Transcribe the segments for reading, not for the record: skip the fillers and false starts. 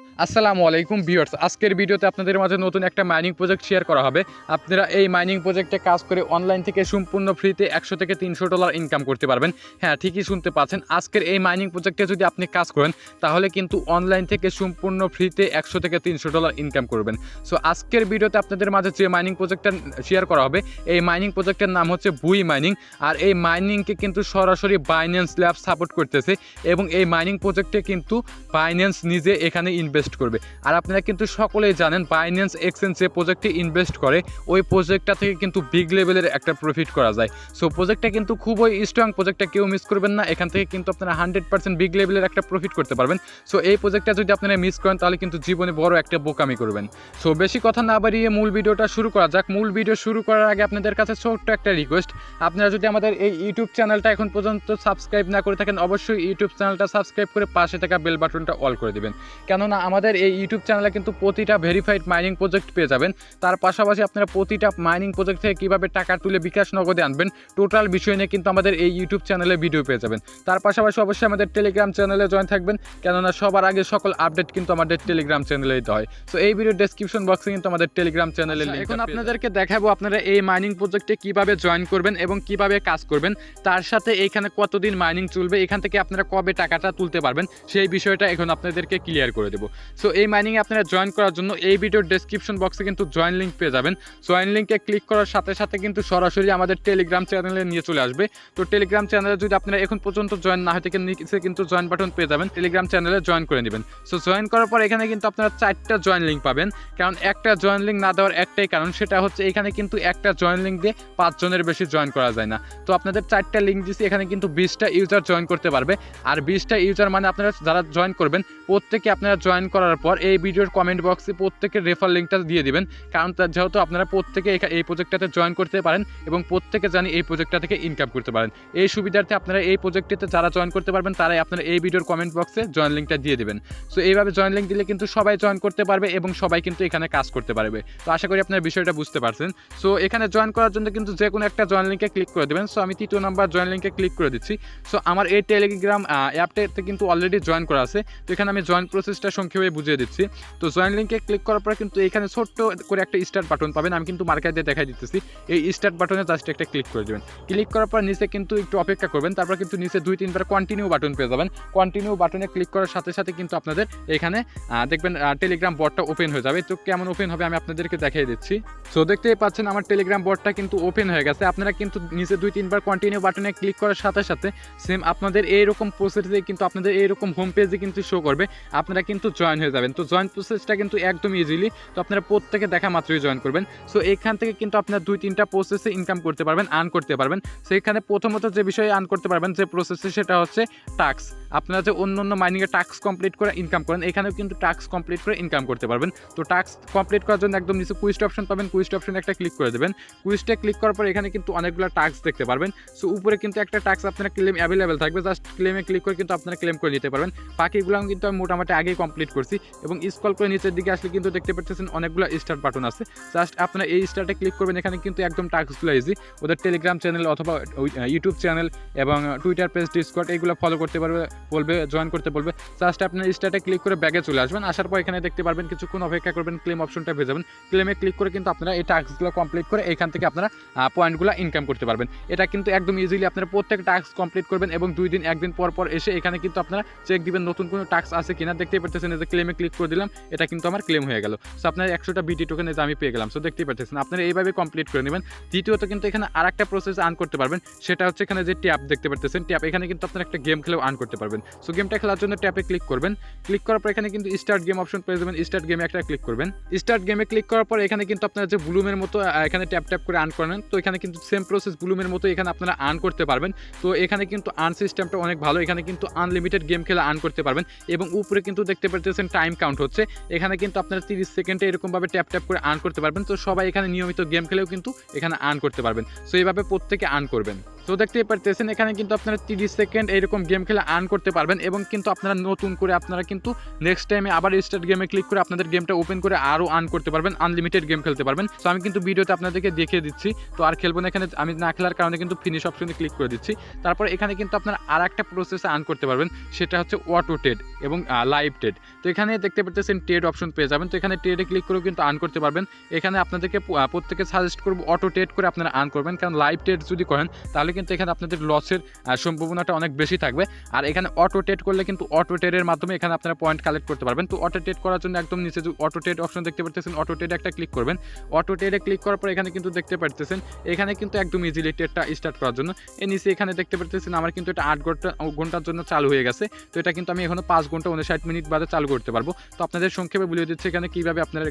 আসসালামু আলাইকুম ভিউয়ার্স, আজকের ভিডিওতে আপনাদের মাঝে নতুন একটা মাইনিং প্রজেক্ট শেয়ার করা হবে। আপনারা এই মাইনিং প্রজেক্টে কাজ করে অনলাইন থেকে সম্পূর্ণ ফ্রিতে $100 থেকে $300 ইনকাম করতে পারবেন। হ্যাঁ, ঠিকই শুনতে পাচ্ছেন। আজকের এই মাইনিং প্রজেক্টে যদি আপনি কাজ করেন তাহলে কিন্তু অনলাইন থেকে সম্পূর্ণ ফ্রিতে $100 থেকে $300 ইনকাম করবেন। সো আজকের ভিডিওতে আপনাদের মাঝে যে মাইনিং প্রজেক্টটা শেয়ার করা হবে, এই মাইনিং প্রজেক্টের নাম হচ্ছে ভুই মাইনিং। আর এই মাইনিংকে কিন্তু সরাসরি বাইন্যান্স ল্যাব সাপোর্ট করতেছে এবং এই মাইনিং প্রজেক্টে কিন্তু বাইন্যান্স নিজে এখানে ইনভেস্ট করবে। আর আপনারা কিন্তু সকলেই জানেন বাইন্যান্স এক্সচেঞ্জ যে প্রজেক্টে ইনভেস্ট করে ওই প্রজেক্টটা থেকে কিন্তু বিগ লেভেলের একটা প্রফিট করা যায়। সো প্রজেক্টটা কিন্তু খুবই স্ট্রং, প্রজেক্টটা কেউ মিস করবেন না। এখান থেকে কিন্তু আপনারা 100% বিগ লেভেলের একটা প্রফিট করতে পারবেন। সো এই প্রজেক্টটা যদি আপনারা মিস করেন তাহলে কিন্তু জীবনে বড় একটা বোকামি করবেন। সো বেশি কথা না বাড়িয়ে মূল ভিডিওটা শুরু করা যাক। মূল ভিডিও শুরু করার আগে আপনাদের কাছে ছোট্ট একটা রিকোয়েস্ট, আপনারা যদি আমাদের এই ইউটিউব চ্যানেলটা এখন পর্যন্ত সাবস্ক্রাইব না করে থাকেন অবশ্যই ইউটিউব চ্যানেলটা সাবস্ক্রাইব করে পাশে থাকা বেল বাটনটা অল করে দেবেন। কেননা আমাদের এই ইউটিউব চ্যানেলে কিন্তু প্রতিটা ভেরিফাইড মাইনিং প্রজেক্ট পেয়ে যাবেন। তার পাশাপাশি আপনারা প্রতিটা মাইনিং প্রজেক্ট থেকে কীভাবে টাকা তুলে বিকাশ নগদে আনবেন টোটাল বিষয় নিয়ে কিন্তু আমাদের এই ইউটিউব চ্যানেলে ভিডিও পেয়ে যাবেন। তার পাশাপাশি অবশ্যই আমাদের টেলিগ্রাম চ্যানেলে জয়েন থাকবেন, কেননা সবার আগে সকল আপডেট কিন্তু আমাদের টেলিগ্রাম চ্যানেলেই দেওয়া হয়। সো এই ভিডিও ডেসক্রিপশন বক্সে কিন্তু আমাদের টেলিগ্রাম চ্যানেলের লিংক। এখন আপনাদেরকে দেখাবো আপনারা এই মাইনিং প্রজেক্টে কীভাবে জয়েন করবেন এবং কিভাবে কাজ করবেন, তার সাথে এইখানে কতদিন মাইনিং চলবে, এখান থেকে আপনারা কবে টাকাটা তুলতে পারবেন সেই বিষয়টা এখন আপনাদেরকে ক্লিয়ার করে দেবো। সো এই মাইনিংয়ে আপনারা জয়েন করার জন্য এই ভিডিওর ডেসক্রিপশন বক্সে কিন্তু জয়েন লিঙ্ক পেয়ে যাবেন। জয়েন লিঙ্কে ক্লিক করার সাথে সাথে কিন্তু সরাসরি আমাদের টেলিগ্রাম চ্যানেলে নিয়ে চলে আসবে। তো টেলিগ্রাম চ্যানেলে যদি আপনারা এখন পর্যন্ত জয়েন না হয়ে থেকে নিচে কিন্তু জয়েন বাটন পেয়ে যাবেন, টেলিগ্রাম চ্যানেলে জয়েন করে নেবেন। সো জয়েন করার পর এখানে কিন্তু আপনারা 4টা জয়েন লিঙ্ক পাবেন। কারণ একটা জয়েন লিঙ্ক না দেওয়ার একটাই কারণ, সেটা হচ্ছে এখানে কিন্তু একটা জয়েন লিঙ্ক দিয়ে 5 জনের বেশি জয়েন করা যায় না। তো আপনাদের 4টা লিঙ্ক দিচ্ছি, এখানে কিন্তু 20টা ইউজার জয়েন করতে পারবে। আর 20টা ইউজার মানে আপনারা যারা জয়েন করবেন প্রত্যেকে আপনারা জয়েন করার পর এই ভিডিওর কমেন্ট বক্সে প্রত্যেকের রেফার লিঙ্কটা দিয়ে দিবেন। কারণ যেহেতু আপনারা প্রত্যেকে এই প্রজেক্টটাতে জয়েন করতে পারেন এবং প্রত্যেকে জানি এই প্রজেক্টটা থেকে ইনকাম করতে পারেন, এই সুবিধার্থে আপনারা এই প্রজেক্টটিতে যারা জয়েন করতে পারবেন তারাই আপনারা এই ভিডিওর কমেন্ট বক্সে জয়েন লিঙ্কটা দিয়ে দেবেন। সো এইভাবে জয়েন লিঙ্ক দিলে কিন্তু সবাই জয়েন করতে পারবে এবং সবাই কিন্তু এখানে কাজ করতে পারবে। তো আশা করি আপনার বিষয়টা বুঝতে পারছেন। সো এখানে জয়েন করার জন্য কিন্তু যে কোনো একটা জয়েন লিঙ্কে ক্লিক করে দেবেন। সো আমি 3য় নাম্বার জয়েন লিঙ্কে ক্লিক করে দিচ্ছি। সো আমার এই টেলিগ্রাম অ্যাপটাতে কিন্তু অলরেডি জয়েন করা আছে। তো এখানে আমি জয়েন প্রসেসটা সংক্ষেপে বুঝিয়ে দিচ্ছি। তো জয়েন লিঙ্কে ক্লিক করার পর কিন্তু এখানে ছোট্ট করে একটা স্টার্ট বাটন পাবেন, আমি কিন্তু মার্কার দিয়ে দেখাই দিতেছি। এই স্টার্ট বাটনে জাস্ট একটা ক্লিক করে দেবেন। ক্লিক করার পর নিচে কিন্তু একটু অপেক্ষা করবেন, তারপর কিন্তু নিচে 2-3 বার কন্টিনিউ বাটন পেয়ে যাবেন। কন্টিনিউ বাটনে ক্লিক করার সাথে সাথে কিন্তু আপনাদের এখানে দেখবেন টেলিগ্রাম বটটা ওপেন হয়ে যাবে। তো কেমন ওপেন হবে আমি আপনাদেরকে দেখিয়ে দিচ্ছি। সো দেখতেই পাচ্ছেন আমার টেলিগ্রাম বটটা কিন্তু ওপেন হয়ে গেছে। আপনারা কিন্তু নিচে 2-3 বার কন্টিনিউ বাটনে ক্লিক করার সাথে সাথে সেম আপনাদের এইরকম প্রসেসে কিন্তু আপনাদের এইরকম হোম পেজে কিন্তু শো করবে, আপনারা কিন্তু জয়েন হয়ে যাবেন। তো জয়েন প্রসেসটা কিন্তু একদম ইজিলি, তো আপনারা প্রত্যেকে দেখা মাত্রই জয়েন করবেন। সো এখান থেকে কিন্তু আপনারা 2-3টা প্রসেসে ইনকাম করতে পারবেন, আর্ন করতে পারবেন। সেখানে প্রথমত যে বিষয়ে আর্ন করতে পারবেন যে প্রসেসে, সেটা হচ্ছে টাস্ক। আপনারা যে অন্য মাইনিংয়ে টাস্ক কমপ্লিট করে ইনকাম করেন, এখানেও কিন্তু টাস্ক কমপ্লিট করে ইনকাম করতে পারবেন। তো টাস্ক কমপ্লিট করার জন্য একদম নিচে কুইস্ট অপশন পাবেন, কুইস্ট অপশনে একটা ক্লিক করে দেবেন। কুইস্টে ক্লিক করার পর এখানে কিন্তু অনেকগুলো টাস্ক দেখতে পারবেন। সো উপরে কিন্তু একটা টাস্ক আপনার ক্লেম অ্যাভেলেবেল থাকবে, জাস্ট ক্লেমে ক্লিক করে কিন্তু আপনারা ক্লেম করে নিতে পারবেন। বাকিগুলো কিন্তু আমি মোটামুটি আগেই কমপ্লিট করছি। এবং স্ক্রল করে নিচের দিকে আসলে কিন্তু দেখতে পাচ্ছেন অনেকগুলো স্টার্ট বাটন আছে, জাস্ট আপনারা এই স্টার্টে ক্লিক করবেন। এখানে কিন্তু একদম টাস্কগুলো ইজি, ওদের টেলিগ্রাম চ্যানেল অথবা ইউটিউব চ্যানেল এবং টুইটার পেজ, ডিসকর্ড এইগুলো ফলো করতে বলবে, জয়েন করতে বলবে। জাস্ট আপনার স্টার্টে ক্লিক করে ব্যাগে চলে আসবেন। আসার পর এখানে দেখতে পারবেন কিছুক্ষণ অপেক্ষা করবেন, ক্লেম অপশনটা পেয়ে যাবেন। ক্লেমে ক্লিক করে কিন্তু আপনারা এই টাস্কগুলো কমপ্লিট করে এখান থেকে আপনারা পয়েন্টগুলো ইনকাম করতে পারবেন। এটা কিন্তু একদম ইজিলি আপনারা প্রত্যেক টাস্ক কমপ্লিট করবেন এবং 2 দিন 1 দিন পর পর এসে এখানে কিন্তু আপনারা চেক দিবেন নতুন কোনো টাস্ক আছে কিনা। দেখতেই পাচ্ছেন যে ক্লেমে ক্লিক করে দিলাম, এটা কিন্তু আমার ক্লেম হয়ে গেল। সো আপনার 100টা বিটি টোকেন আমি পেয়ে গেলাম। সো দেখতেই পাচ্ছেন আপনারা এইভাবে কমপ্লিট করে নেবেন। দ্বিতীয়ত কিন্তু এখানে আরেকটা প্রসেস আর্ন করতে পারবেন, সেটা হচ্ছে এখানে যে ট্যাপ দেখতে পাচ্ছেন, ট্যাপ, এখানে কিন্তু আপনারা একটা গেম খেলেও আর্ন করতে পারবেন। সো গেমটা খেলার জন্য ট্যাপে ক্লিক করবেন। ক্লিক করার পর এখানে কিন্তু স্টার্ট গেম অপশন পেয়ে যাবেন, স্টার্ট গেমে একটা ক্লিক করবেন। স্টার্ট গেমে ক্লিক করার পর এখানে কিন্তু আপনারা যে ব্লুমের মতো এখানে ট্যাপ ট্যাপ করে আর্ন করেন, তো এখানে কিন্তু সেম প্রসেস ব্লুমের মতো এখানে আপনারা আর্ন করতে পারবেন। তো এখানে কিন্তু আর্ন সিস্টেমটা অনেক ভালো, এখানে কিন্তু আনলিমিটেড গেম খেলে আর্ন করতে পারবেন। এবং উপরে কিন্তু দেখতে পাচ্ছেন টাইম কাউন্ট হচ্ছে, এখানে কিন্তু আপনারা 30 সেকেন্ডে এরকমভাবে ট্যাপ ট্যাপ করে আর্ন করতে পারবেন। তো সবাই এখানে নিয়মিত গেম খেলেও কিন্তু এখানে আর্ন করতে পারবেন। সো এইভাবে প্রত্যেকে আর্ন করবেন। তো দেখতেই পারতেছেন এখানে কিন্তু আপনারা 30 সেকেন্ড এইরকম গেম খেলে আর্ন করতে পারবেন এবং কিন্তু আপনারা নতুন করে আপনারা কিন্তু নেক্সট টাইমে আবার স্টার্ট গেমে ক্লিক করে আপনাদের গেমটা ওপেন করে আরও আর্ন করতে পারবেন, আনলিমিটেড গেম খেলতে পারবেন। সো আমি কিন্তু ভিডিওতে আপনাদেরকে দেখিয়ে দিচ্ছি, তো আর খেলবো না এখানে, আমি না খেলার কারণে কিন্তু ফিনিশ অপশনে ক্লিক করে দিচ্ছি। তারপর এখানে কিন্তু আপনারা আর একটা প্রসেসে আর্ন করতে পারবেন, সেটা হচ্ছে অটো ট্রেড এবং লাইভ ট্রেড। তো এখানে দেখতে পাচ্ছেন ট্রেড অপশন পেয়ে যাবেন, তো এখানে ট্রেডে ক্লিক করেও কিন্তু আর্ন করতে পারবেন। এখানে আপনাদেরকে প্রত্যেকে সাজেস্ট করবো অটো ট্রেড করে আপনারা আর্ন করবেন, কারণ লাইভ ট্রেড যদি করেন তাহলে কিন্তু এখানে আপনাদের লসের সম্ভাবনাটা অনেক বেশি থাকবে। আর এখানে অটো ট্রেড করলে কিন্তু অটো ট্রেডের মাধ্যমে এখানে আপনারা পয়েন্ট কালেক্ট করতে পারবেন। তো অটো ট্রেড করার জন্য একদম নিচে যে অটো ট্রেড অপশন দেখতে পাচ্ছেন, অটো ট্রেডে একটা ক্লিক করবেন। অটো ট্রেডে ক্লিক করার পর এখানে কিন্তু দেখতে পাচ্ছেন এখানে কিন্তু একদম ইজিলি ট্রেডটা স্টার্ট করার জন্য এই নিচে এখানে দেখতে পাচ্ছেন আমার কিন্তু এটা 8 ঘন্টার জন্য চালু হয়ে গেছে। তো এটা কিন্তু আমি এখনো 5 ঘন্টা 59 মিনিট বাদে চালু করতে পারবো। তো আপনাদের সংক্ষেপে বলে দিচ্ছি এখানে কীভাবে আপনারা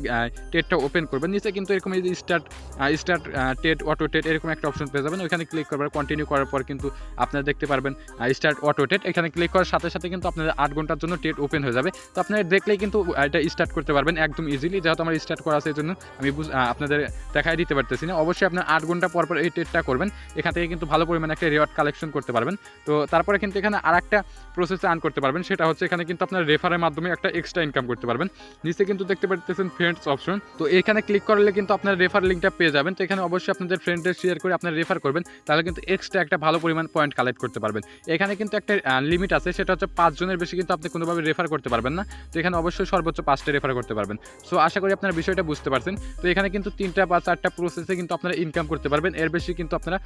ট্রেডটা ওপেন করবেন। নিচে কিন্তু এরকম এই স্টার্ট ট্রেড অটো ট্রেড এরকম একটা অপশন পেয়ে যাবেন, ওইখানে ক্লিক করবেন। কন্টিনিউ করার পর কিন্তু আপনারা দেখতে পারবেন স্টার্ট অটো ট্রেড, এখানে ক্লিক করার সাথে সাথে কিন্তু আপনাদের 8 ঘন্টার জন্য ট্রেড ওপেন হয়ে যাবে। তো আপনারা দেখলেই কিন্তু এটা স্টার্ট করতে পারবেন একদম ইজিলি, যেহেতু আমার স্টার্ট করা আছে এই জন্য আমি আপনাদের দেখাই দিতে পারতেছি না। অবশ্যই আপনার 8 ঘন্টা পর পর এই ট্রেডটা করবেন, এখান থেকে কিন্তু ভালো পরিমাণে একটা রিওয়ার্ড কালেকশন করতে পারবেন। তো তারপরে কিন্তু এখানে আর একটা প্রসেসে আর্ন করতে পারবেন, সেটা হচ্ছে এখানে কিন্তু আপনার রেফারের মাধ্যমে একটা এক্সট্রা ইনকাম করতে পারবেন। নিচে কিন্তু দেখতে পাচ্ছেন ফ্রেন্ডস অপশন, তো এখানে ক্লিক করলে কিন্তু আপনার রেফার লিঙ্কটা পেয়ে যাবেন। তো এখানে অবশ্যই আপনাদের ফ্রেন্ডদের শেয়ার করে আপনার রেফার করবেন, তাহলে কিন্তু এক্সট্রা একটা ভালো পরিমাণ পয়েন্ট কালেক্ট করতে পারবেন। এখানে কিন্তু একটা লিমিট আছে, সেটা হচ্ছে 5 জনের বেশি কিন্তু আপনি কোনোভাবে রেফার করতে পারবেন না। তো এখানে অবশ্যই সর্বোচ্চ 5টা রেফার করতে পারবেন। সো আশা করি আপনারা বিষয়টা বুঝতে পারছেন। তো এখানে কিন্তু 3টা বা 4টা প্রসেসে কিন্তু আপনারা ইনকাম করতে পারবেন, এর বেশি কিন্তু আপনারা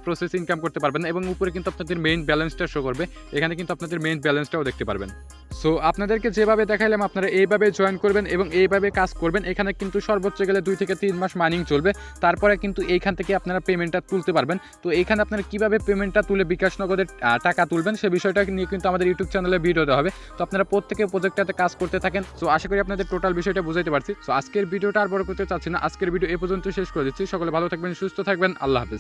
প্রসেসে ইনকাম করতে পারবেন না। এবং উপরে কিন্তু আপনাদের মেইন ব্যালেন্সটা শো করবে, এখানে কিন্তু আপনাদের মেইন ব্যালেন্সটাও দেখতে পারবেন। সো আপনাদেরকে যেভাবে দেখাইলাম আপনারা এইভাবে জয়েন করবেন এবং এইভাবে কাজ করবেন। এখানে কিন্তু সর্বোচ্চ গেলে 2 থেকে 3 মাস মাইনিং চলবে, তারপরে কিন্তু এইখান থেকে আপনারা পেমেন্টটা তুলতে পারবেন। তো এইখানে আপনারা কীভাবে পেমেন্টটা তুলে বিকাশ নগদের টাকা তুলবেন সে বিষয়টা নিয়ে কিন্তু আমাদের ইউটিউব চ্যানেলে ভিডিও দেওয়া হবে। তো আপনারা প্রত্যেকে প্রজেক্টটাতে কাজ করতে থাকেন। সো আশা করি আপনাদের টোটাল বিষয়টা বুঝাইতে পারছি। সো আজকের ভিডিওটা আর বড় করতে চাচ্ছি না, আজকের ভিডিও এ পর্যন্ত শেষ করে দিচ্ছি। সকলে ভালো থাকবেন, সুস্থ থাকবেন, আল্লাহ হাফেজ।